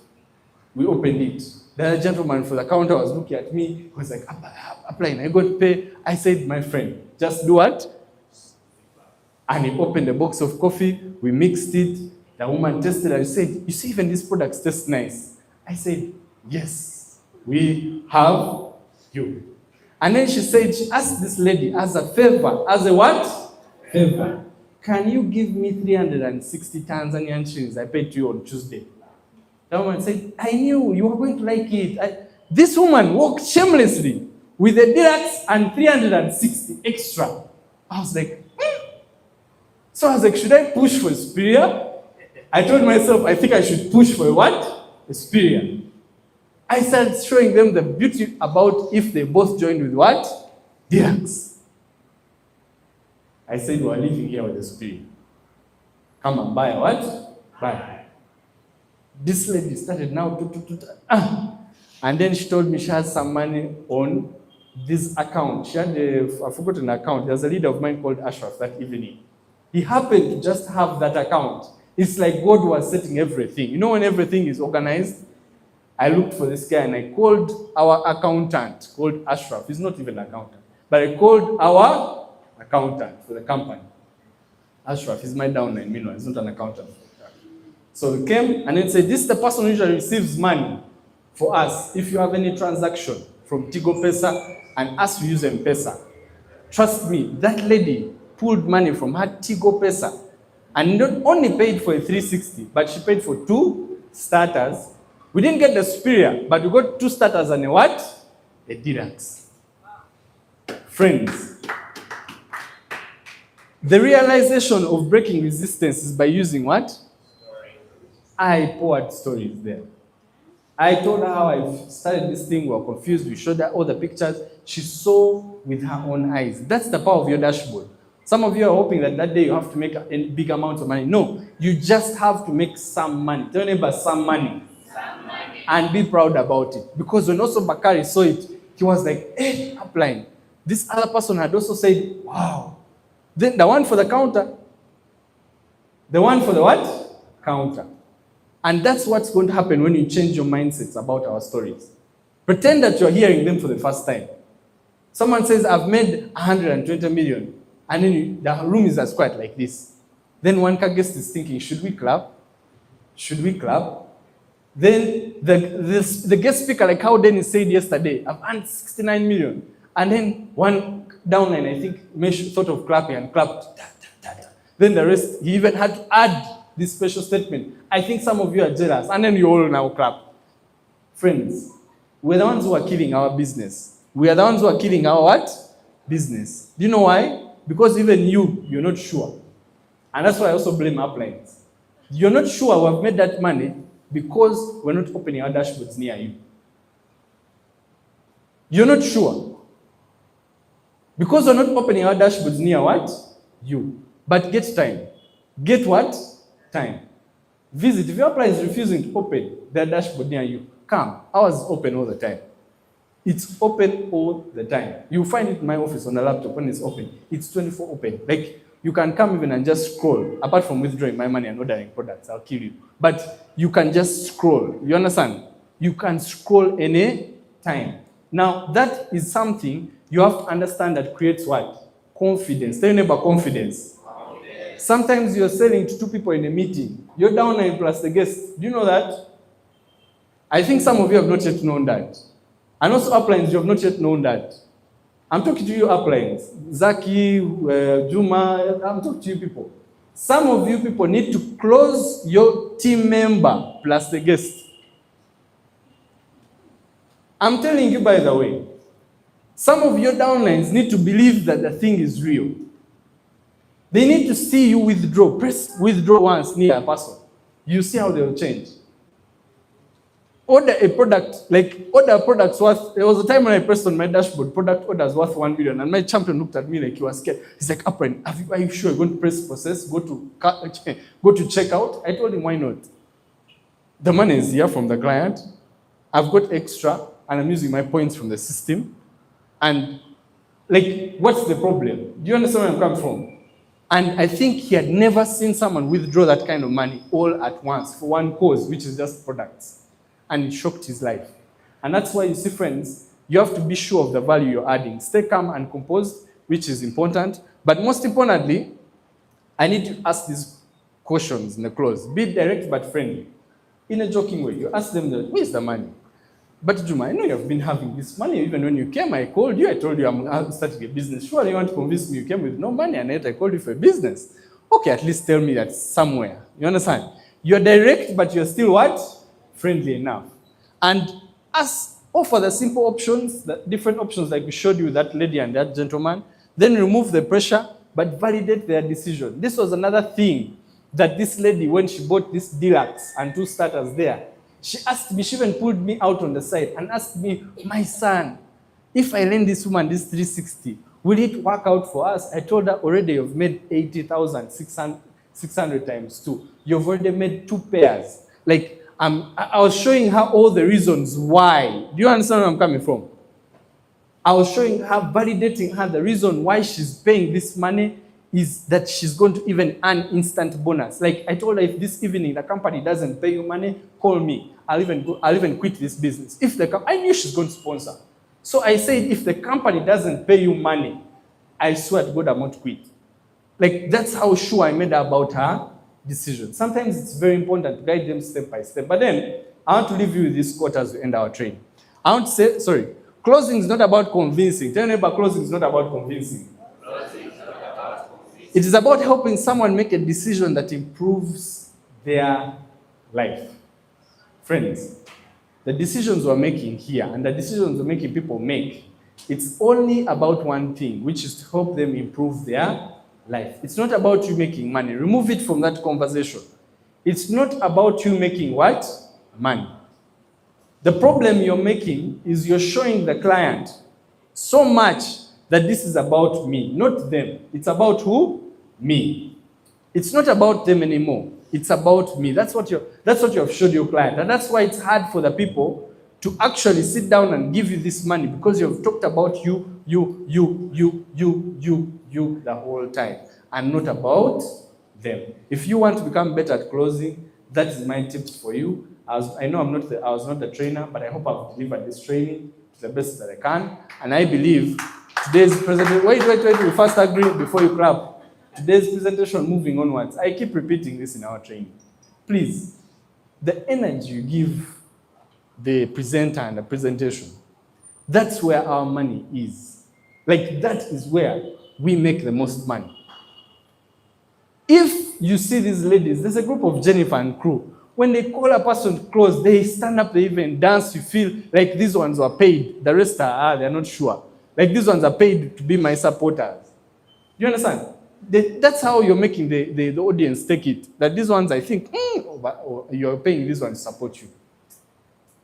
We opened it. The gentleman for the counter was looking at me. He was like, upline, I got to pay. I said, my friend, just do what? And he opened a box of coffee. We mixed it. The woman tasted it and said, you see, even these products taste nice. I said, yes, we have you. And then she said, she asked this lady as a favor, as a what? Favor. Can you give me 360 Tanzanian shillings I paid to you on Tuesday? The woman said, I knew you were going to like it. This woman walked shamelessly with the deluxe and 360 extra. I was like, So I was like, should I push for superior? I told myself, I think I should push for what? A superior. I started showing them the beauty about if they both joined with what? Deluxe. I said, we're living here with a superior. Come and buy what? Buy. This lady started now and then she told me she has some money on this account. She had I forgot an account. There's a leader of mine called Ashraf that evening. He happened to just have that account. It's like God was setting everything. You know when everything is organized? I looked for this guy and I called our accountant called Ashraf. He's not even an accountant. But I called our accountant for the company. Ashraf is my downline, meanwhile, he's not an accountant. So he came and then said, this is the person who usually receives money for us. If you have any transaction from Tigo Pesa and us to use M-Pesa, trust me, that lady pulled money from her Tigo Pesa and not only paid for a 360, but she paid for 2 starters. We didn't get the superior, but we got 2 starters and a what? A deluxe. Friends, the realization of breaking resistance is by using what? I poured stories there. I told her how I started this thing. We were confused. We showed her all the pictures. She saw with her own eyes. That's the power of your dashboard. Some of you are hoping that that day you have to make a big amount of money. No, you just have to make some money. Tell your neighbor some money. And be proud about it. Because when also Bakari saw it, he was like, hey, upline. This other person had also said, wow. Then the one for the counter. The one for the what? Counter. And that's what's going to happen when you change your mindsets about our stories. Pretend that you're hearing them for the first time. Someone says, I've made 120 million. And then the room is as quiet like this. Then one guest is thinking, should we clap? Should we clap? Then the guest speaker, like how Dennis said yesterday, I've earned 69 million. And then one downline, I think, thought of clapping and clapped. Then the rest, he even had to add this special statement. I think some of you are jealous. And then you all now clap. Friends, we're the ones who are killing our business. We are the ones who are killing our what? Business. Do you know why? Because even you're not sure. And that's why I also blame uplines. You're not sure we have made that money because we're not opening our dashboards near you. You're not sure. Because we're not opening our dashboards near what? You. But get time. Get what? Time. Visit. If your upline is refusing to open their dashboard near you, come. Ours is open all the time. It's open all the time. You find it in my office on the laptop when it's open. It's 24 open. Like, you can come even and just scroll. Apart from withdrawing my money and ordering products, I'll kill you. But you can just scroll. You understand? You can scroll any time. Now, that is something you have to understand that creates what? Confidence. Tell your neighbor confidence. Sometimes you're selling to 2 people in a meeting. You're down 9 plus the guest. Do you know that? I think some of you have not yet known that. And also uplines, you have not yet known that. I'm talking to you uplines. Zaki, Juma, I'm talking to you people. Some of you people need to close your team member plus the guest. I'm telling you, by the way, some of your downlines need to believe that the thing is real. They need to see you withdraw. Press withdraw once near a person. You see how they will change. Order a product, order products worth. There was a time when I pressed on my dashboard, product orders worth 1 billion, and my champion looked at me like he was scared. He's like, Apren, are you sure you're going to press process? Go to checkout? I told him, why not? The money is here from the client. I've got extra, and I'm using my points from the system. And what's the problem? Do you understand where I'm coming from? And I think he had never seen someone withdraw that kind of money all at once for one cause, which is just products. And it shocked his life. And that's why, you see, friends, you have to be sure of the value you're adding. Stay calm and composed, which is important. But most importantly, I need to ask these questions in the close. Be direct but friendly. In a joking way, you ask them, where's the money? But Juma, I know you've been having this money. Even when you came, I called you. I told you I'm starting a business. Surely you want to convince me you came with no money, and yet I called you for a business. Okay, at least tell me that somewhere. You understand? You're direct, but you're still what? Friendly enough. And offer the simple options, the different options like we showed you, that lady and that gentleman. Then remove the pressure, but validate their decision. This was another thing that this lady, when she bought this deluxe and 2 starters there, she asked me, she even pulled me out on the side and asked me, my son, if I lend this woman this 360, will it work out for us? I told her, already you've made 80,600 times 2. You've already made 2 pairs. I was showing her all the reasons why. Do you understand where I'm coming from? I was showing her, validating her, the reason why she's paying this money is that she's going to even earn instant bonus. I told her, if this evening the company doesn't pay you money, call me. I'll even quit this business. I knew she's going to sponsor. So I said, if the company doesn't pay you money, I swear to God, I won't quit. That's how sure I made about her decision. Sometimes it's very important to guide them step by step. But then, I want to leave you with this quote as we end our training. I want to say, closing is not about convincing. Tell neighbor, closing is not about convincing. It is about helping someone make a decision that improves their life. Friends, the decisions we're making here and the decisions we're making people make, it's only about one thing, which is to help them improve their life. It's not about you making money. Remove it from that conversation. It's not about you making what? Money. The problem you're making is you're showing the client so much that this is about me, not them. It's about who? Me. It's not about them anymore. It's about me. That's what you have showed your client. And that's why it's hard for the people to actually sit down and give you this money, because you've talked about you the whole time and not about them. If you want to become better at closing, that is my tips for you. I know I was not the trainer, but I hope I've delivered this training to the best that I can. And I believe today's presentation, wait, we first agree before you clap. Today's presentation, moving onwards, I keep repeating this in our training. Please, the energy you give the presenter and the presentation, that's where our money is. That is where we make the most money. If you see these ladies, there's a group of Jennifer and crew. When they call a person to close, they stand up, they even dance. You feel like these ones were paid. The rest they're not sure. These ones are paid to be my supporters. Do you understand? That's how you're making the audience take it. That these ones, I think, you're paying these ones to support you.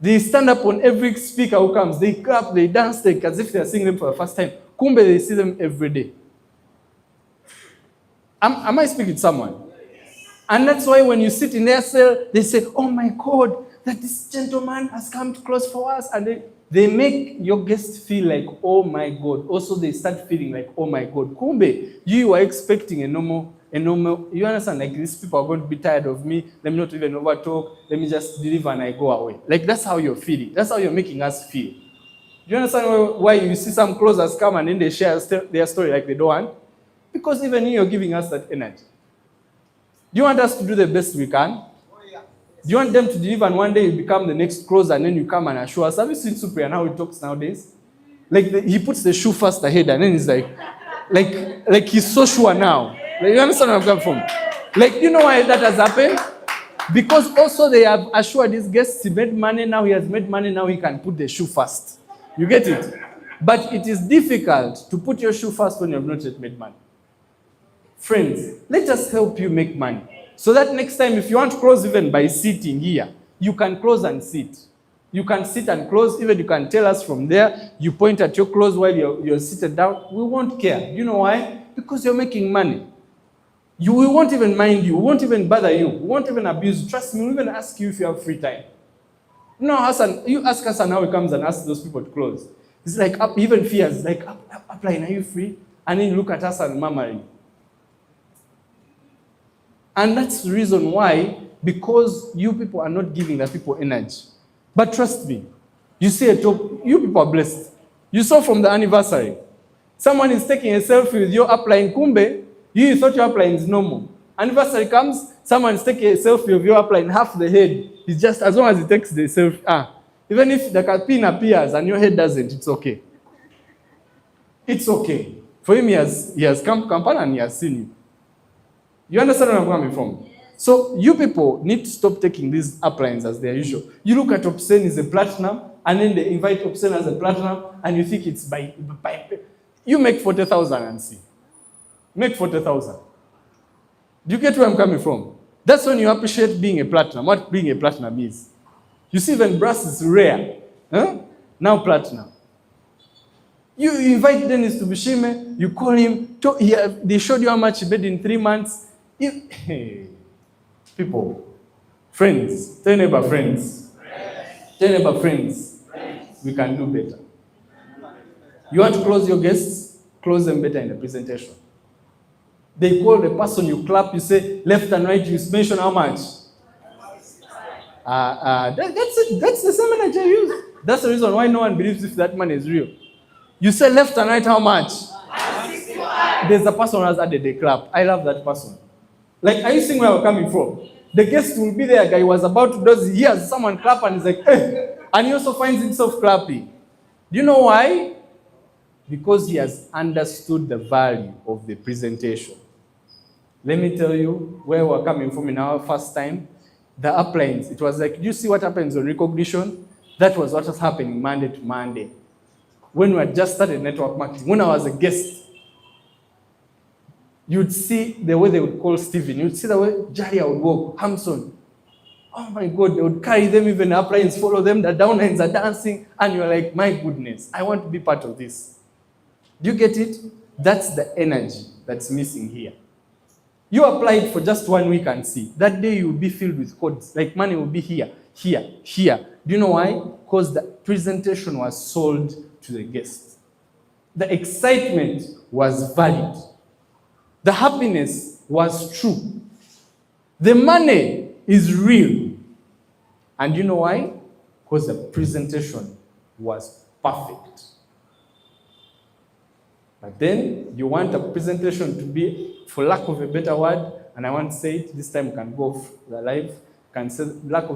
They stand up on every speaker who comes. They clap, they dance, as if they're seeing them for the first time. Kumbe, they see them every day. Am I speaking to someone? And that's why when you sit in their cell, they say, oh my God, that this gentleman has come to close for us. And they make your guests feel like, oh my God. Also, they start feeling like, oh my God. Kumbe, you are expecting a normal, you understand, these people are going to be tired of me. Let me not even overtalk. Let me just deliver and I go away. That's how you're feeling. That's how you're making us feel. Do you understand why you see some closers come and then they share their story like they don't want? Because even you're giving us that energy. Do you want us to do the best we can? Do you want them to deliver and one day you become the next closer and then you come and assure us? Have you seen Supri and how he talks nowadays? He puts the shoe first ahead and then he's like he's so sure now. You understand where I'm coming from? Like, you know why that has happened? Because also they have assured his guests he made money, now he has made money, now he can put the shoe first. You get it? But it is difficult to put your shoe first when you have not yet made money. Friends, let us help you make money. So that next time, if you want to close even by sitting here, you can close and sit. You can sit and close, even you can tell us from there, you point at your close while you're seated down. We won't care. You know why? Because you're making money. We won't even mind you. We won't even bother you. We won't even abuse you. Trust me, we'll even ask you if you have free time. No, Hassan, you ask Hassan how he comes and asks those people to close. It's like, even fears, like, Upline, are you free? And then you look at Hassan murmuring. And that's the reason why, because you people are not giving the people energy. But trust me, you see you people are blessed. You saw from the anniversary, someone is taking a selfie with your upline, kumbe, you thought your upline is normal. Anniversary comes, someone is taking a selfie of your upline, half the head. It's just as long as he takes the selfie. Even if the pin appears and your head doesn't, it's okay. It's okay. For him, he has come and he has seen you. You understand where I'm coming from? So you people need to stop taking these uplines as their usual. You look at Obscene as a platinum, and then they invite Obscene as a platinum, and you think it's by you make 40,000 and see. Make 40,000. Do you get where I'm coming from? That's when you appreciate being a platinum, what being a platinum is. You see, even brass is rare. Now platinum. You invite Dennis to Bishime, you call him, they showed you how much he made in 3 months. People, friends, tell your neighbor friends. Tell your neighbor friends. We can do better. You want to close your guests? Close them better in the presentation. They call the person, you clap, you say left and right, you mention how much. That's the same energy I use. That's the reason why no one believes if that money is real. You say left and right, how much? There's a person who has added a clap. I love that person. Like, are you seeing where I'm coming from? The guest will be there, guy was about to do, he hears someone clap and he's like, eh. And he also finds himself clapping. Do you know why? Because he has understood the value of the presentation. Let me tell you where we're coming from in our first time. The uplines, it was like, do you see what happens on recognition? That was what was happening Monday to Monday. When we had just started network marketing, when I was a guest, you'd see the way they would call Stephen. You'd see the way Jaria would walk, Hamson. Oh my God, they would carry them, even the uplines follow them, the downlines are dancing, and you're like, my goodness, I want to be part of this. Do you get it? That's the energy that's missing here. You applied for just 1 week and see. That day you'll be filled with codes. Like money will be here, here, here. Do you know why? Because the presentation was sold to the guest. The excitement was valid. The happiness was true. The money is real. And you know why? Because the presentation was perfect. But then you want a presentation to be, for lack of a better word, and I want to say it, this time we can go live, can say lack of